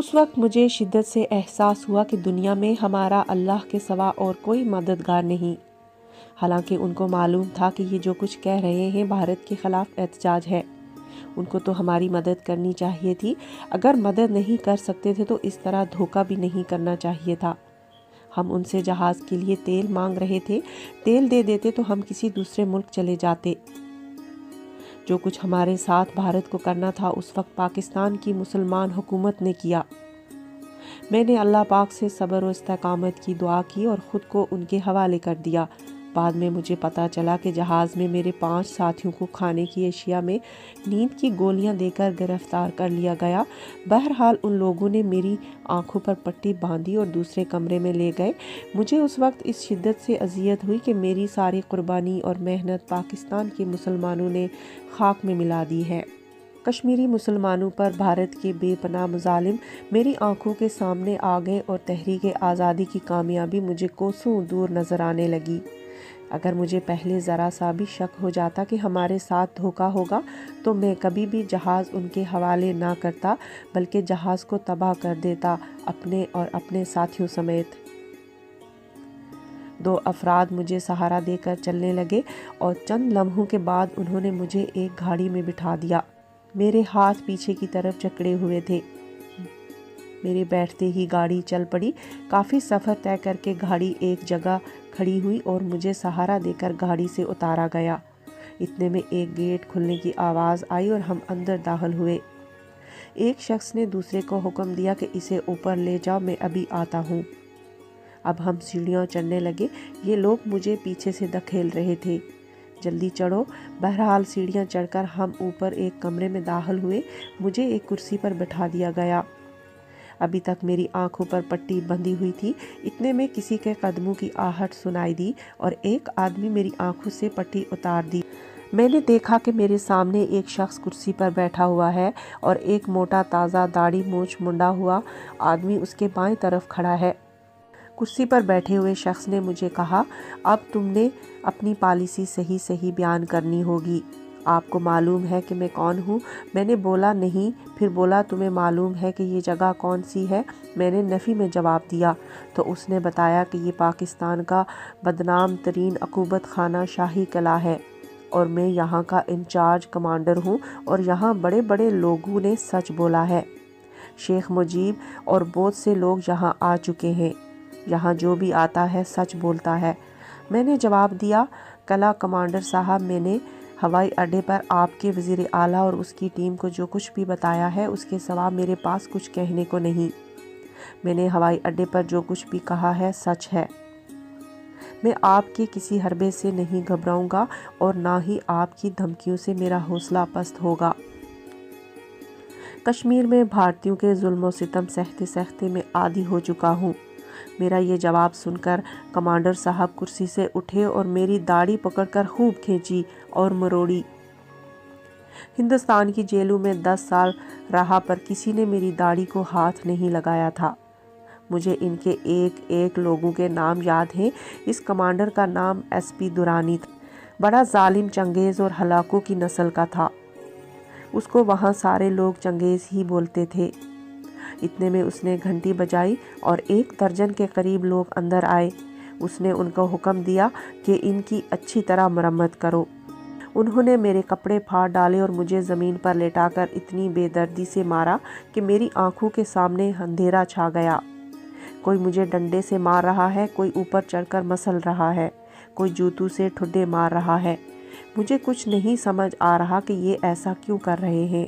اس وقت مجھے شدت سے احساس ہوا کہ دنیا میں ہمارا اللہ کے سوا اور کوئی مددگار نہیں۔ حالانکہ ان کو معلوم تھا کہ یہ جو کچھ کہہ رہے ہیں بھارت کے خلاف احتجاج ہے۔ ان کو تو ہماری مدد کرنی چاہیے تھی۔ اگر مدد نہیں کر سکتے تھے تو اس طرح دھوکہ بھی نہیں کرنا چاہیے تھا۔ ہم ان سے جہاز کے لیے تیل مانگ رہے تھے، تیل دے دیتے تو ہم کسی دوسرے ملک چلے جاتے۔ جو کچھ ہمارے ساتھ بھارت کو کرنا تھا اس وقت پاکستان کی مسلمان حکومت نے کیا۔ میں نے اللہ پاک سے صبر و استقامت کی دعا کی اور خود کو ان کے حوالے کر دیا۔ بعد میں مجھے پتا چلا کہ جہاز میں میرے 5 ساتھیوں کو کھانے کی اشیاء میں نیند کی گولیاں دے کر گرفتار کر لیا گیا۔ بہرحال ان لوگوں نے میری آنکھوں پر پٹی باندھی اور دوسرے کمرے میں لے گئے۔ مجھے اس وقت اس شدت سے اذیت ہوئی کہ میری ساری قربانی اور محنت پاکستان کے مسلمانوں نے خاک میں ملا دی ہے۔ کشمیری مسلمانوں پر بھارت کے بے پناہ مظالم میری آنکھوں کے سامنے آ گئے اور تحریک آزادی کی کامیابی مجھے کوسوں دور نظر آنے لگی۔ اگر مجھے پہلے ذرا سا بھی شک ہو جاتا کہ ہمارے ساتھ دھوکہ ہوگا تو میں کبھی بھی جہاز ان کے حوالے نہ کرتا، بلکہ جہاز کو تباہ کر دیتا، اپنے اور اپنے ساتھیوں سمیت۔ 2 افراد مجھے سہارا دے کر چلنے لگے اور چند لمحوں کے بعد انہوں نے مجھے ایک گاڑی میں بٹھا دیا۔ میرے ہاتھ پیچھے کی طرف جکڑے ہوئے تھے۔ میرے بیٹھتے ہی گاڑی چل پڑی۔ کافی سفر طے کر کے گاڑی ایک جگہ کھڑی ہوئی اور مجھے سہارا دے کر گاڑی سے اتارا گیا۔ اتنے میں ایک گیٹ کھلنے کی آواز آئی اور ہم اندر داخل ہوئے۔ ایک شخص نے دوسرے کو حکم دیا کہ اسے اوپر لے جاؤ، میں ابھی آتا ہوں۔ اب ہم سیڑھیاں چڑھنے لگے۔ یہ لوگ مجھے پیچھے سے دھکیل رہے تھے۔ جلدی چڑھو۔ بہرحال سیڑھیاں چڑھ کر ہم اوپر ایک کمرے میں داخل ہوئے۔ مجھے ایک کرسی پر بٹھا دیا گیا۔ ابھی تک میری آنکھوں پر پٹی بندھی ہوئی تھی۔ اتنے میں کسی کے قدموں کی آہٹ سنائی دی اور ایک آدمی میری آنکھوں سے پٹی اتار دی۔ میں نے دیکھا کہ میرے سامنے ایک شخص کرسی پر بیٹھا ہوا ہے اور ایک موٹا تازہ داڑھی مونچھ منڈا ہوا آدمی اس کے بائیں طرف کھڑا ہے۔ کرسی پر بیٹھے ہوئے شخص نے مجھے کہا، اب تم نے اپنی پالیسی صحیح بیان کرنی ہوگی۔ آپ کو معلوم ہے کہ میں کون ہوں؟ میں نے بولا نہیں۔ پھر بولا تمہیں معلوم ہے کہ یہ جگہ کون سی ہے؟ میں نے نفی میں جواب دیا تو اس نے بتایا کہ یہ پاکستان کا بدنام ترین عقوبت خانہ شاہی قلعہ ہے اور میں یہاں کا انچارج کمانڈر ہوں اور یہاں بڑے بڑے لوگوں نے سچ بولا ہے۔ شیخ مجیب اور بہت سے لوگ یہاں آ چکے ہیں۔ یہاں جو بھی آتا ہے سچ بولتا ہے۔ میں نے جواب دیا، قلعہ کمانڈر صاحب، میں نے ہوائی اڈے پر آپ کے وزیر اعلیٰ اور اس کی ٹیم کو جو کچھ بھی بتایا ہے اس کے سوا میرے پاس کچھ کہنے کو نہیں۔ میں نے ہوائی اڈے پر جو کچھ بھی کہا ہے سچ ہے۔ میں آپ کے کسی حربے سے نہیں گھبراؤں گا اور نہ ہی آپ کی دھمکیوں سے میرا حوصلہ پست ہوگا۔ کشمیر میں بھارتیوں کے ظلم و ستم سہتے سہتے میں عادی ہو چکا ہوں۔ میرا یہ جواب سن کر کمانڈر صاحب کرسی سے اٹھے اور میری داڑھی پکڑ کر خوب کھینچی اور مروڑی۔ ہندوستان کی جیلوں میں 10 سال رہا پر کسی نے میری داڑھی کو ہاتھ نہیں لگایا تھا۔ مجھے ان کے ایک ایک لوگوں کے نام یاد ہیں۔ اس کمانڈر کا نام ایس پی دورانی تھا۔ بڑا ظالم، چنگیز اور ہلاکوں کی نسل کا تھا۔ اس کو وہاں سارے لوگ چنگیز ہی بولتے تھے۔ اتنے میں اس نے گھنٹی بجائی اور 1 درجن کے قریب لوگ اندر آئے۔ اس نے ان کو حکم دیا کہ ان کی اچھی طرح مرمت کرو۔ انہوں نے میرے کپڑے پھاڑ ڈالے اور مجھے زمین پر لٹا کر اتنی بے دردی سے مارا کہ میری آنکھوں کے سامنے اندھیرا چھا گیا۔ کوئی مجھے ڈنڈے سے مار رہا ہے، کوئی اوپر چڑھ کر مسل رہا ہے، کوئی جوتوں سے ٹھڈے مار رہا ہے۔ مجھے کچھ نہیں سمجھ آ رہا کہ یہ ایسا کیوں کر رہے ہیں۔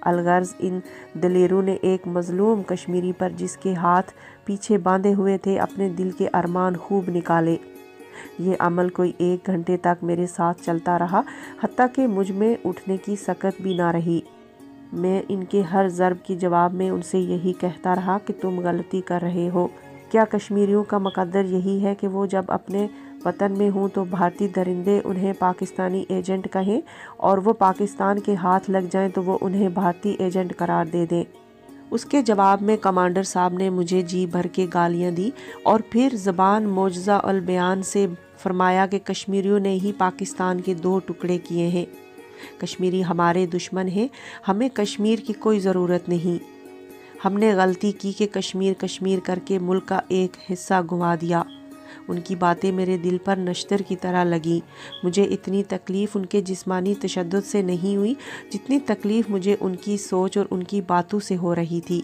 الغرض ان دلیروں نے ایک مظلوم کشمیری پر جس کے ہاتھ پیچھے باندھے ہوئے تھے اپنے دل کے ارمان خوب نکالے۔ یہ عمل کوئی 1 گھنٹے تک میرے ساتھ چلتا رہا، حتیٰ کہ مجھ میں اٹھنے کی سکت بھی نہ رہی۔ میں ان کے ہر ضرب کی جواب میں ان سے یہی کہتا رہا کہ تم غلطی کر رہے ہو۔ کیا کشمیریوں کا مقدر یہی ہے کہ وہ جب اپنے وطن میں ہوں تو بھارتی درندے انہیں پاکستانی ایجنٹ کہیں اور وہ پاکستان کے ہاتھ لگ جائیں تو وہ انہیں بھارتی ایجنٹ قرار دے دیں؟ اس کے جواب میں کمانڈر صاحب نے مجھے جی بھر کے گالیاں دی اور پھر زبان معجزہ البیان سے فرمایا کہ کشمیریوں نے ہی پاکستان کے 2 ٹکڑے کیے ہیں۔ کشمیری ہمارے دشمن ہیں، ہمیں کشمیر کی کوئی ضرورت نہیں۔ ہم نے غلطی کی کہ کشمیر کشمیر کر کے ملک کا ایک حصہ گنوا دیا۔ ان کی باتیں میرے دل پر نشتر کی طرح لگیں۔ مجھے اتنی تکلیف ان کے جسمانی تشدد سے نہیں ہوئی جتنی تکلیف مجھے ان کی سوچ اور ان کی باتوں سے ہو رہی تھی۔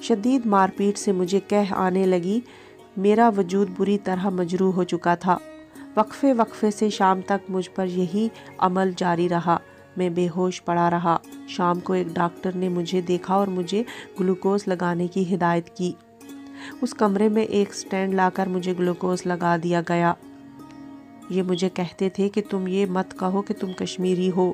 شدید مار پیٹ سے مجھے قہر آنے لگی۔ میرا وجود بری طرح مجروح ہو چکا تھا۔ وقفے وقفے سے شام تک مجھ پر یہی عمل جاری رہا۔ میں بے ہوش پڑا رہا۔ شام کو ایک ڈاکٹر نے مجھے دیکھا اور مجھے گلوکوز لگانے کی ہدایت کی۔ اس کمرے میں ایک سٹینڈ لا کر مجھے گلوکوز لگا دیا گیا۔ یہ مجھے کہتے تھے کہ تم یہ مت کہو کہ تم کشمیری ہو۔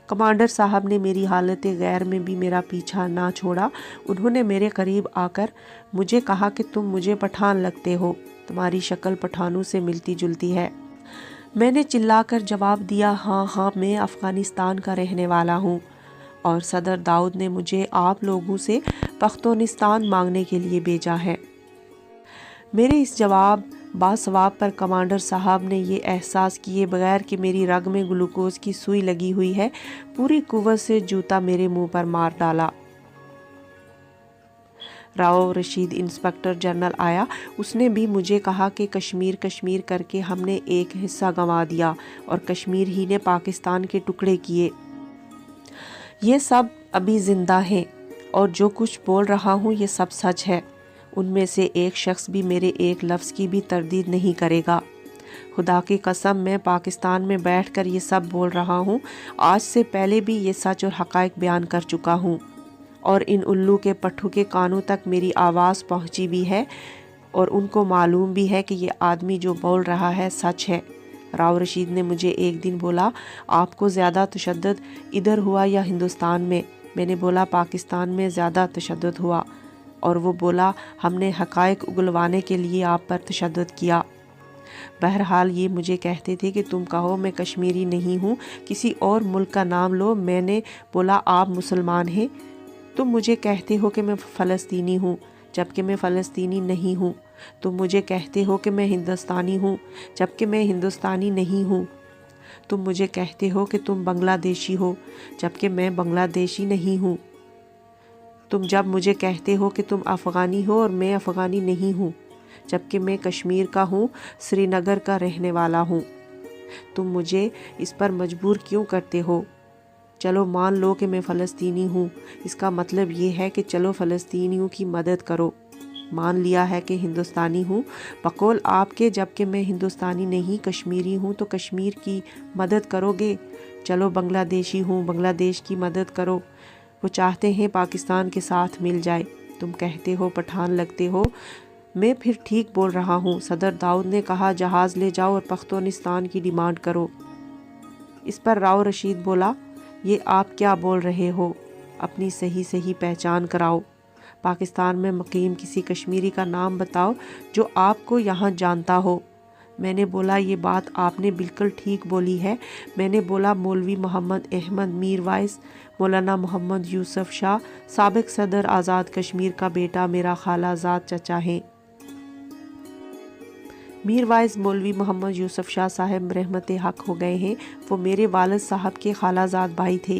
کمانڈر صاحب نے میری حالت غیر میں بھی میرا پیچھا نہ چھوڑا۔ انہوں نے میرے قریب آ کر مجھے کہا کہ تم مجھے پٹھان لگتے ہو، تمہاری شکل پٹھانوں سے ملتی جلتی ہے۔ میں نے چلا کر جواب دیا، ہاں ہاں میں افغانستان کا رہنے والا ہوں، اور صدر داؤد نے مجھے آپ لوگوں سے پختونستان مانگنے کے لیے بھیجا ہے۔ میرے اس جواب باثواب پر کمانڈر صاحب نے یہ احساس کیے بغیر کہ میری رگ میں گلوکوز کی سوئی لگی ہوئی ہے، پوری قوت سے جوتا میرے منہ پر مار ڈالا۔ راؤ رشید انسپکٹر جنرل آیا۔ اس نے بھی مجھے کہا کہ کشمیر کشمیر کر کے ہم نے ایک حصہ گنوا دیا اور کشمیر ہی نے پاکستان کے ٹکڑے کیے۔ یہ سب ابھی زندہ ہیں اور جو کچھ بول رہا ہوں یہ سب سچ ہے۔ ان میں سے ایک شخص بھی میرے ایک لفظ کی بھی تردید نہیں کرے گا۔ خدا کی قسم میں پاکستان میں بیٹھ کر یہ سب بول رہا ہوں۔ آج سے پہلے بھی یہ سچ اور حقائق بیان کر چکا ہوں، اور ان الو کے پٹھوں کے کانوں تک میری آواز پہنچی بھی ہے، اور ان کو معلوم بھی ہے کہ یہ آدمی جو بول رہا ہے سچ ہے۔ راؤ رشید نے مجھے ایک دن بولا، آپ کو زیادہ تشدد ادھر ہوا یا ہندوستان میں؟ میں نے بولا پاکستان میں زیادہ تشدد ہوا، اور وہ بولا ہم نے حقائق اگلوانے کے لیے آپ پر تشدد کیا۔ بہرحال یہ مجھے کہتے تھے کہ تم کہو میں کشمیری نہیں ہوں، کسی اور ملک کا نام لو۔ میں نے بولا آپ مسلمان ہیں، تم مجھے کہتے ہو کہ میں فلسطینی ہوں جبکہ میں فلسطینی نہیں ہوں۔ تم مجھے کہتے ہو کہ میں ہندوستانی ہوں جبکہ میں ہندوستانی نہیں ہوں۔ تم مجھے کہتے ہو کہ تم بنگلہ دیشی ہو جبکہ میں بنگلہ دیشی نہیں ہوں۔ تم جب مجھے کہتے ہو کہ تم افغانی ہو اور میں افغانی نہیں ہوں جبکہ میں کشمیر کا ہوں، سری نگر کا رہنے والا ہوں۔ تم مجھے اس پر مجبور کیوں کرتے ہو؟ چلو مان لو کہ میں فلسطینی ہوں، اس کا مطلب یہ ہے کہ چلو فلسطینیوں کی مدد کرو۔ مان لیا ہے کہ ہندوستانی ہوں بقول آپ کے، جبکہ میں ہندوستانی نہیں کشمیری ہوں، تو کشمیر کی مدد کرو گے۔ چلو بنگلہ دیشی ہوں، بنگلہ دیش کی مدد کرو، وہ چاہتے ہیں پاکستان کے ساتھ مل جائے۔ تم کہتے ہو پٹھان لگتے ہو، میں پھر ٹھیک بول رہا ہوں۔ صدر داؤد نے کہا جہاز لے جاؤ اور پختونستان کی ڈیمانڈ کرو۔ اس پر راؤ رشید بولا، یہ آپ کیا بول رہے ہو؟ اپنی صحیح پہچان کراؤ۔ پاکستان میں مقیم کسی کشمیری کا نام بتاؤ جو آپ کو یہاں جانتا ہو۔ میں نے بولا یہ بات آپ نے بالکل ٹھیک بولی ہے۔ میں نے بولا مولوی محمد احمد میر وائس، مولانا محمد یوسف شاہ، سابق صدر آزاد کشمیر کا بیٹا، میرا خالہ زاد چچا ہیں۔ میر وائس مولوی محمد یوسف شاہ صاحب رحمت حق ہو گئے ہیں، وہ میرے والد صاحب کے خالہ زاد بھائی تھے۔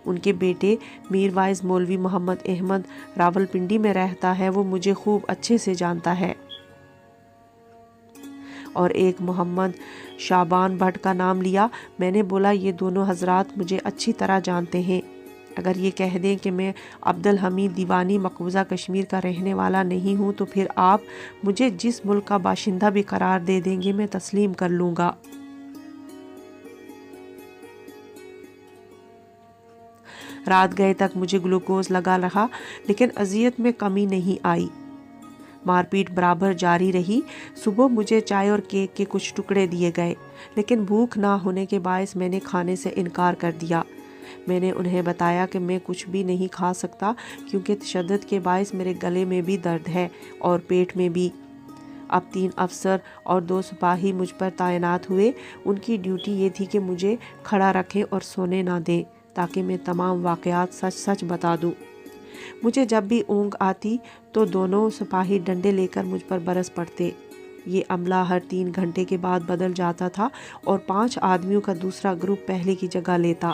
ان کے بیٹے میر وائس مولوی محمد احمد راول پنڈی میں رہتا ہے، وہ مجھے خوب اچھے سے جانتا ہے۔ اور ایک محمد شعبان بھٹ کا نام لیا۔ میں نے بولا یہ دونوں حضرات مجھے اچھی طرح جانتے ہیں۔ اگر یہ کہہ دیں کہ میں عبدالحمید دیوانی مقبوضہ کشمیر کا رہنے والا نہیں ہوں تو پھر آپ مجھے جس ملک کا باشندہ بھی قرار دے دیں گے میں تسلیم کر لوں گا۔ رات گئے تک مجھے گلوکوز لگا رہا لیکن اذیت میں کمی نہیں آئی۔ مار پیٹ برابر جاری رہی۔ صبح مجھے چائے اور کیک کے کچھ ٹکڑے دیے گئے لیکن بھوک نہ ہونے کے باعث میں نے کھانے سے انکار کر دیا۔ میں نے انہیں بتایا کہ میں کچھ بھی نہیں کھا سکتا کیونکہ تشدد کے باعث میرے گلے میں بھی درد ہے اور پیٹ میں بھی۔ اب 3 افسر اور 2 سپاہی مجھ پر تعینات ہوئے۔ ان کی ڈیوٹی یہ تھی کہ مجھے کھڑا رکھیں اور سونے نہ دیں تاکہ میں تمام واقعات سچ بتا دوں۔ مجھے جب بھی اونگ آتی تو دونوں سپاہی ڈنڈے لے کر مجھ پر برس پڑتے۔ یہ عملہ ہر 3 گھنٹے کے بعد بدل جاتا تھا اور 5 آدمیوں کا دوسرا گروپ پہلے کی جگہ لیتا۔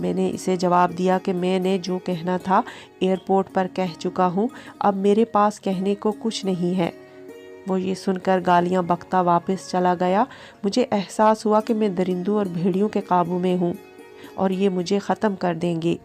میں نے اسے جواب دیا کہ میں نے جو کہنا تھا ایئرپورٹ پر کہہ چکا ہوں، اب میرے پاس کہنے کو کچھ نہیں ہے۔ وہ یہ سن کر گالیاں بکتا واپس چلا گیا۔ مجھے احساس ہوا کہ میں درندوں اور بھیڑیوں کے قابو میں ہوں اور یہ مجھے ختم کر دیں گے۔